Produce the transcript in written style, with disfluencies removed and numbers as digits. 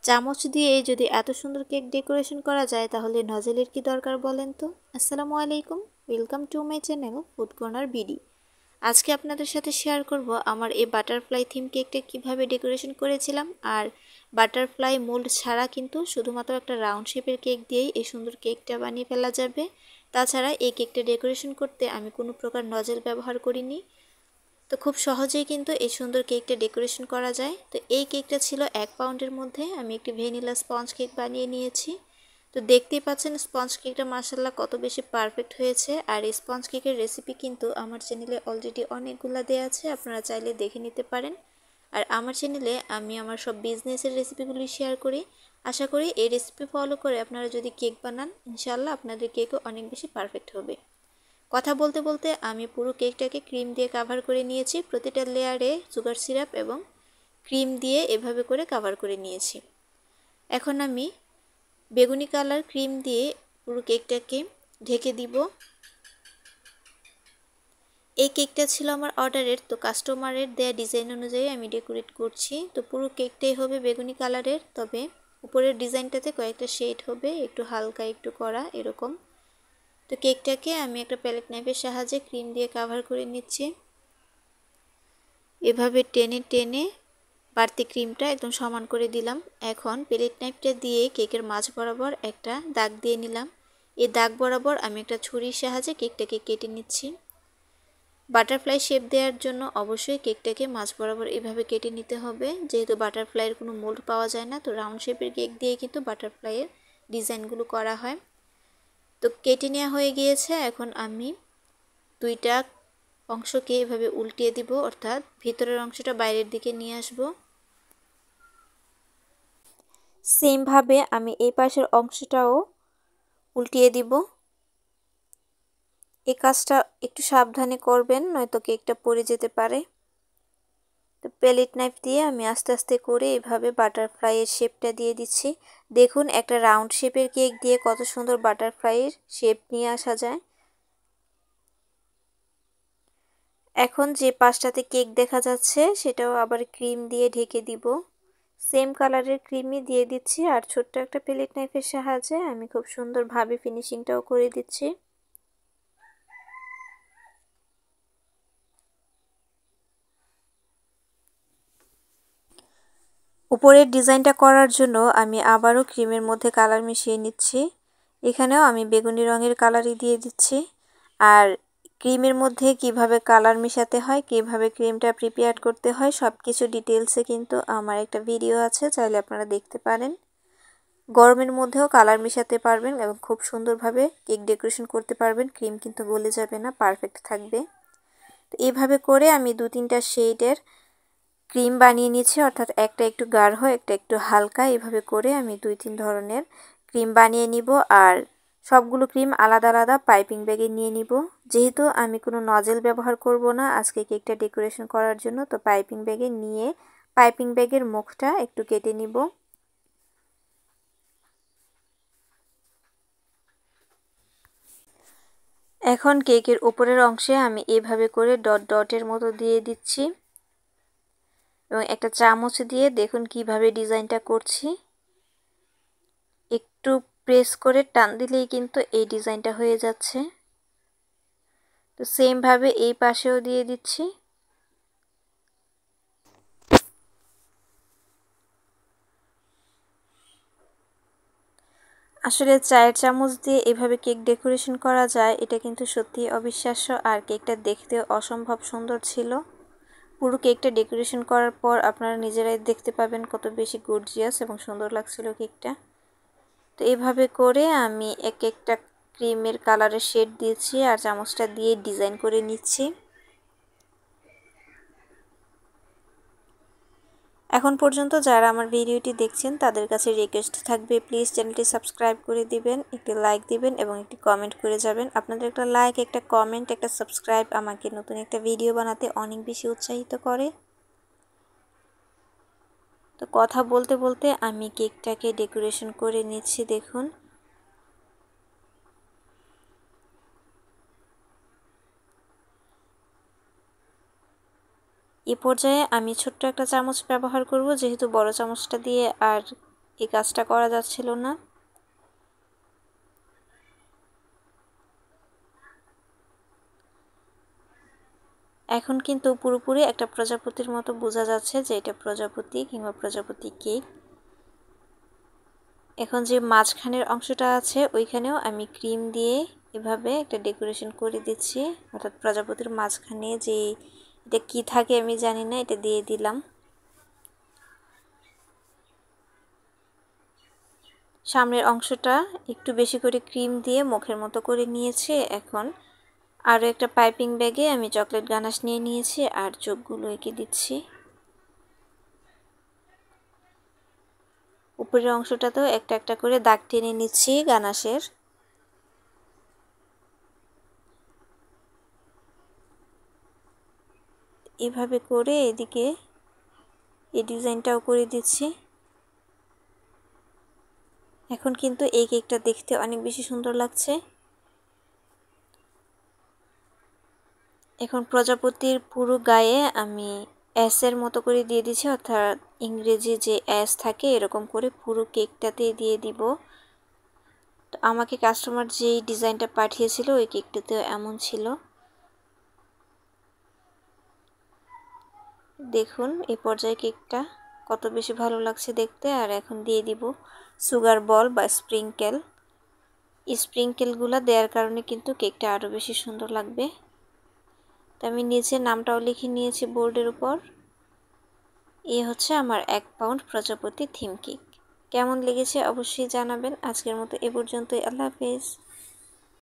চামচ দিয়ে যদি এত সুন্দর কেক ডেকোরেশন করা যায় তাহলে নজেলের কি দরকার বলেন তো। আসসালামু আলাইকুম, welcome to my channel food corner BD. আজকে আপনাদের সাথে শেয়ার করব আমার এই বাটারফ্লাই থিম কেকটা কিভাবে ডেকোরেশন করেছিলাম। আর বাটারফ্লাই মোল্ড ছাড়া কিন্তু শুধুমাত্র একটা রাউন্ড শেপের কেক দিয়েই এই সুন্দর কেকটা বানিয়ে ফেলা যাবে। তাছাড়া এই কেকটা ডেকোরেশন করতে আমি কোনো প্রকার নজেল ব্যবহার করিনি। তো খুব সহজেই কিন্তু এই সুন্দর কেকটা ডেকোরেশন করা যায়। তো এই কেকটা ছিল 1 পাউন্ডের মধ্যে। আমি একটি ভ্যানিলা স্পঞ্জ কেক বানিয়ে নিয়েছি। তো দেখতেই পাচ্ছেন স্পঞ্জ কেকটা মাশাআল্লাহ কত বেশি পারফেক্ট হয়েছে। আর এই স্পঞ্জ কেকের রেসিপি কিন্তু আমার চ্যানেলে অলরেডি অনেকগুলো দেওয়া আছে, আপনারা চাইলে দেখে নিতে পারেন। আর আমার চ্যানেলে আমি আমার সব বিজনেসের রেসিপিগুলি শেয়ার করি। আশা করি এই রেসিপি ফলো করে আপনারা যদি কেক বানান, ইনশাআল্লাহ আপনাদের কেকও অনেক বেশি পারফেক্ট হবে। কথা বলতে বলতে আমি পুরো কেকটাকে ক্রিম দিয়ে কভার করে নিয়েছি। প্রতিটা লেয়ারে সুগার সিরাপ এবং ক্রিম দিয়ে এভাবে করে কভার করে নিয়েছি। এখন আমি বেগুনি কালার ক্রিম দিয়ে পুরো কেকটাকে ঢেকে দিব। এই কেকটা ছিল আমার অর্ডারের, তো কাস্টমারের দেয়া ডিজাইন অনুযায়ী আমি ডেকোরেট করছি। তো পুরো কেকটাই হবে বেগুনি কালারের, তবে উপরের ডিজাইনটাতে কয়েকটা শেড হবে, একটু হালকা একটু কড়া এরকম। তো কেকটাকে আমি একটা প্যালেট নাইফের সাহায্যে ক্রিম দিয়ে কভার করে নিচ্ছি। এভাবে টেনে টেনে বাড়তি ক্রিমটা একদম সমান করে দিলাম। এখন প্যালেট নাইফটা দিয়ে কেকের মাঝ বরাবর একটা দাগ দিয়ে নিলাম। এই দাগ বরাবর আমি একটা ছুরির সাহায্যে কেকটাকে কেটে নিচ্ছি। বাটারফ্লাই শেপ দেওয়ার জন্য অবশ্যই কেকটাকে মাঝ বরাবর এভাবে কেটে নিতে হবে, যেহেতু বাটারফ্লাইয়ের কোনো মোল্ড পাওয়া যায় না। তো রাউন্ড শেপের কেক দিয়ে কিন্তু বাটারফ্লাইয়ের ডিজাইনগুলো করা হয়। তো কেটে নেওয়া হয়ে গিয়েছে। এখন আমি দুইটা অংশকে এভাবে উল্টিয়ে দিব, অর্থাৎ ভিতরের অংশটা বাইরের দিকে নিয়ে আসব। সেম ভাবে আমি এই পাশের অংশটাও উল্টিয়ে দিব। এই কাজটা একটু সাবধানে করবেন, নয়তো কেকটা পড়ে যেতে পারে। তো প্যালেট নাইফ দিয়ে আমি আস্তে আস্তে করে এভাবে বাটারফ্লাইয়ের শেপটা দিয়ে দিচ্ছি। দেখুন একটা রাউন্ড শেপের কেক দিয়ে কত সুন্দর বাটারফ্লাইয়ের শেপ নিয়ে আসা যায়। এখন যে পাশটাতে কেক দেখা যাচ্ছে সেটাও আবার ক্রিম দিয়ে ঢেকে দিব। সেম কালারের ক্রিমই দিয়ে দিচ্ছি, আর ছোট্ট একটা প্যালেট নাইফের সাহায্যে আমি খুব সুন্দরভাবে ফিনিশিংটাও করে দিচ্ছি। উপরের ডিজাইনটা করার জন্য আমি আবারও ক্রিমের মধ্যে কালার মিশিয়ে নিচ্ছি। এখানেও আমি বেগুনি রঙের কালারই দিয়ে দিচ্ছি। আর ক্রিমের মধ্যে কিভাবে কালার মিশাতে হয়, কিভাবে ক্রিমটা প্রিপেয়ার করতে হয়, সব কিছু ডিটেলসে কিন্তু আমার একটা ভিডিও আছে, চাইলে আপনারা দেখতে পারেন। গরমের মধ্যেও কালার মিশাতে পারবেন এবং খুব সুন্দরভাবে কেক ডেকোরেশন করতে পারবেন। ক্রিম কিন্তু গলে যাবে না, পারফেক্ট থাকবে। তো এইভাবে করে আমি 2-3টা শেডের ক্রিম বানিয়ে নিয়েছি, অর্থাৎ একটা একটু গাঢ় একটা একটু হালকা। এভাবে করে আমি 2-3 ধরনের ক্রিম বানিয়ে নিব। আর সবগুলো ক্রিম আলাদা আলাদা পাইপিং ব্যাগে নিয়ে নিব। যেহেতু আমি কোনো নজেল ব্যবহার করব না আজকে কেকটা ডেকোরেশন করার জন্য, তো পাইপিং ব্যাগে নিয়ে পাইপিং ব্যাগের মুখটা একটু কেটে নিব। এখন কেকের উপরের অংশে আমি এভাবে করে ডট ডটের মতো দিয়ে দিচ্ছি এবং একটা চামচ দিয়ে দেখুন কিভাবে ডিজাইনটা করছি। একটু প্রেস করে টান দিলেই কিন্তু এই ডিজাইনটা হয়ে যাচ্ছে। তো সেম ভাবে এই পাশেও দিয়ে দিচ্ছি। আসলে চায়ের চামচ দিয়ে এভাবে কেক ডেকোরেশন করা যায়, এটা কিন্তু সত্যিই অবিশ্বাস্য। আর কেকটা দেখতেও অসম্ভব সুন্দর ছিল। পুরো কেকটা ডেকোরেশন করার পর আপনারা নিজেরাই দেখতে পাবেন কত বেশি গর্জিয়াস এবং সুন্দর লাগছিল কেকটা। তো এইভাবে করে আমি এক একটা ক্রিমের কালারের শেড দিয়েছি আর চামচটা দিয়ে ডিজাইন করে নিচ্ছি। এখন পর্যন্ত যারা আমার ভিডিওটি দেখছেন তাদের কাছে রিকোয়েস্ট থাকবে, প্লিজ চ্যানেলটি সাবস্ক্রাইব করে দিবেন, একটি লাইক দিবেন এবং একটি কমেন্ট করে যাবেন। আপনাদের একটা লাইক, একটা কমেন্ট, একটা সাবস্ক্রাইব আমাকে নতুন একটা ভিডিও বানাতে অনেক বেশি উৎসাহিত করে। তো কথা বলতে বলতে আমি কেকটাকে ডেকোরেশন করে নিচ্ছি। দেখুন এই পর্যায়ে আমি ছোট্ট একটা চামচ ব্যবহার করব, যেহেতু বড় চামচটা দিয়ে আর এই কাজটা করা যাচ্ছিল না। এখন কিন্তু পুরোপুরি একটা প্রজাপতির মতো বোঝা যাচ্ছে যে এটা প্রজাপতি কিংবা প্রজাপতি কেক। এখন যে মাঝখানের অংশটা আছে ওইখানেও আমি ক্রিম দিয়ে এভাবে একটা ডেকোরেশন করে দিচ্ছি, অর্থাৎ প্রজাপতির মাঝখানে যে এটা কি থাকে আমি জানি না, এটা দিয়ে দিলাম। সামনের অংশটা একটু বেশি করে ক্রিম দিয়ে মুখের মতো করে নিয়েছি। এখন আরও একটা পাইপিং ব্যাগে আমি চকলেট গানাশ নিয়ে নিয়েছি আর চোখগুলো এঁকে দিচ্ছি। উপরের অংশটাতেও একটা একটা করে দাগ টেনে নিচ্ছি গানাশের। এভাবে করে এদিকে এই ডিজাইনটাও করে দিচ্ছি। এখন কিন্তু এই কেকটা দেখতে অনেক বেশি সুন্দর লাগছে। এখন প্রজাপতির পুরো গায়ে আমি এর মতো করে দিয়ে দিচ্ছি, অর্থাৎ ইংরেজি যে এস থাকে এরকম করে পুরো কেকটাতে দিয়ে দিব। তো আমাকে কাস্টমার যেই ডিজাইনটা পাঠিয়েছিল ওই কেকটাতেও এমন ছিল। দেখুন এই পর্যায়ে কেকটা কত বেশি ভালো লাগছে দেখতে। আর এখন দিয়ে দিব সুগার বল বা স্প্রিঙ্কেল। এই স্প্রিঙ্কেলগুলো দেওয়ার কারণে কিন্তু কেকটা আরও বেশি সুন্দর লাগবে। তো আমি নিচে নামটাও লিখে নিয়েছি বোর্ডের উপর। এই হচ্ছে আমার 1 পাউন্ড প্রজাপতি থিম কেক। কেমন লেগেছে অবশ্যই জানাবেন। আজকের মতো এ পর্যন্তই। আল্লাহ হাফেজ।